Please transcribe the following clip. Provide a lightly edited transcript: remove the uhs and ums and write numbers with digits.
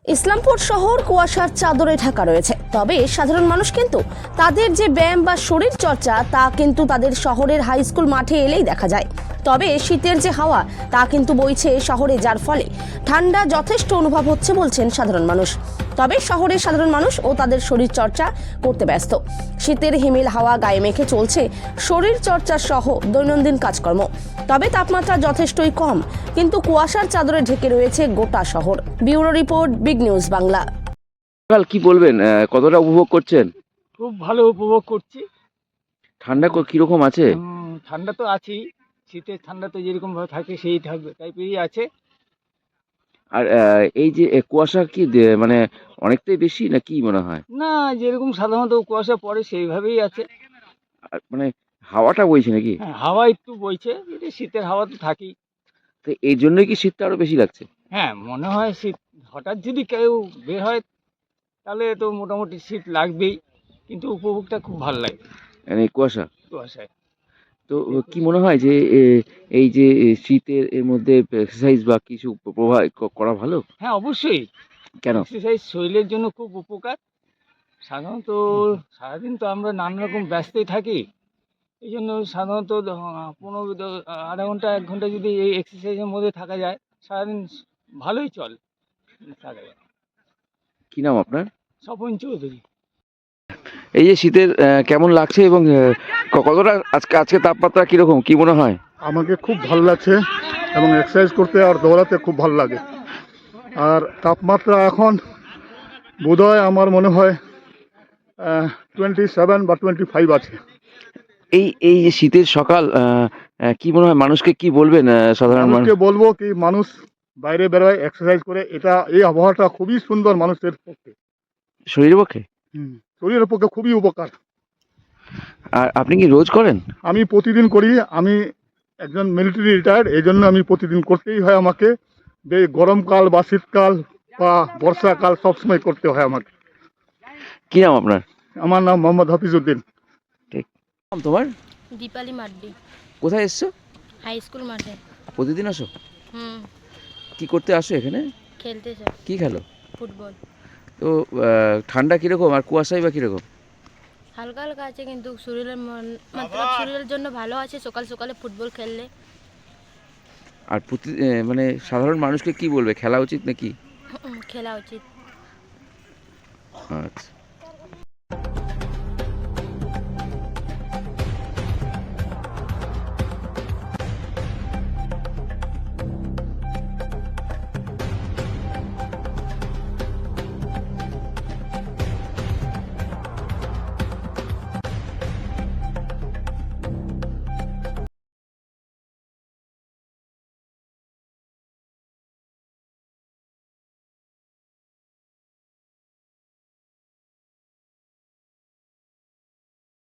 ইসলামপুর শহর কুয়াশার চাদরে ঢাকা রয়েছে, তবে সাধারণ মানুষ কিন্তু তাদের যে ব্যায়াম বা শরীর চর্চা তা কিন্তু তাদের শহরের হাই স্কুল মাঠে এলেই দেখা যায়। তবে শীতের যে হাওয়া তা কিন্তু বইছে শহরে, যার ফলে ঠান্ডা যথেষ্ট অনুভব হচ্ছে বলছেন সাধারণ মানুষ। তবে শহরের সাধারণ মানুষ ও তাদের শরীর চর্চা করতে ব্যস্ত। শীতের হিমেল হাওয়া গায়ে মেখে চলছে শরীর চর্চা সহ দৈনন্দিন কাজকর্ম। তবে তাপমাত্রা যথেষ্টই কম, কিন্তু কুয়াশার চাদরে ঢেকে রয়েছে গোটা শহর। Bureau report, big news Bangla. কাল কি বলবেন, কতটা উপভোগ করছেন? খুব ভালো উপভোগ করছি। ঠান্ডা কিরকম আছে? ঠান্ডা তো আছেই, শীতের ঠান্ডা তো যেরকম ভাবে থাকে সেই থাকবে টাইপেরই আছে। আর এই যে কুয়াশা কি মানে অনেকটাই বেশি না কি মনে হয়? না, যেরকম সাধারণত কুয়াশা পড়ে সেইভাবেই আছে। আর মানে হাওয়াটা বইছে নাকি? হ্যাঁ, হাওয়া একটু বইছে, এটা শীতের হাওয়া তো থাকেই। তো এই জন্যই কি শীতটা আরো বেশি লাগছে? হ্যাঁ, মনে হয় শীত হঠাৎ যদি কেউ বের হয় তাহলে তো মোটামুটি শীত লাগবেই, কিন্তু উপভোগটা খুব ভালো লাগে মানে এই কুয়াশা। কুয়াশায়। তো কি মনে হয় যে এই যে শীতের এর মধ্যে এক্সারসাইজ বা কিছু প্রভাব করা ভালো? হ্যাঁ, অবশ্যই। কেন? এক্সারসাইজ শরীরের জন্য খুব উপকার। সাধারণত সারাদিন তো আমরা নানা রকম ব্যস্তই থাকি, এই জন্য সাধারণত ১৫ আধা ঘন্টা ১ ঘন্টা যদি এই এক্সারসাইজের মধ্যে থাকা যায়, সারাদিন ভালোই চলে থাকা যায়। কি নাম আপনার? স্বপন চৌধুরী। এই যে শীতের কেমন লাগছে এবং কতটা আজকে তাপমাত্রা কিরকম কি মনে হয়? আমাকে খুব ভালো লাগছে এবং এক্সারসাইজ করতে আর দৌড়াতে খুব ভালো লাগে। আর তাপমাত্রা এখন বোধহয় আমার মনে হয় 27 বা 25 আছে। এই যে শীতের সকাল, কি মনে হয় মানুষকে কি বলবেন, সাধারণ মানুষ? মানুষকে বলবো কি মানুষ বাইরে বেরোয়, এক্সারসাইজ করে, এই আবহাওয়াটা খুবই সুন্দর মানুষের পক্ষে। শরীরের পক্ষে? শরীরের পক্ষে খুবই উপকার। আর আপনি কি রোজ করেন? আমি প্রতিদিন করি। আমি একজন মিলিটারি রিটায়ার্ড, এই জন্য আমি প্রতিদিন করতেই হয় আমাকে। গরমকাল বা শীতকাল বা বর্ষাকাল সবসময় করতে হয় আমাকে। কি নাম আপনার? আমার নাম মোহাম্মদ হাফিজউদ্দিন। ঠিক। তোমার? দীপালি মাড্ডি। কোথায় এসছো? হাই স্কুল মাঠে। প্রতিদিন আসো? হুম। কি করতে আসো এখানে? খেলতে চাই। কি খেলো? ফুটবল। তো ঠান্ডা কিরকম আর কুয়াশাই বা কিরকম? হালকা হালকা আছে, কিন্তু শরীরের জন্য ভালো আছে সকাল সকালে ফুটবল খেললে। আর মানে সাধারণ মানুষকে কি বলবে, খেলা উচিত নাকি? খেলা উচিত। আচ্ছা।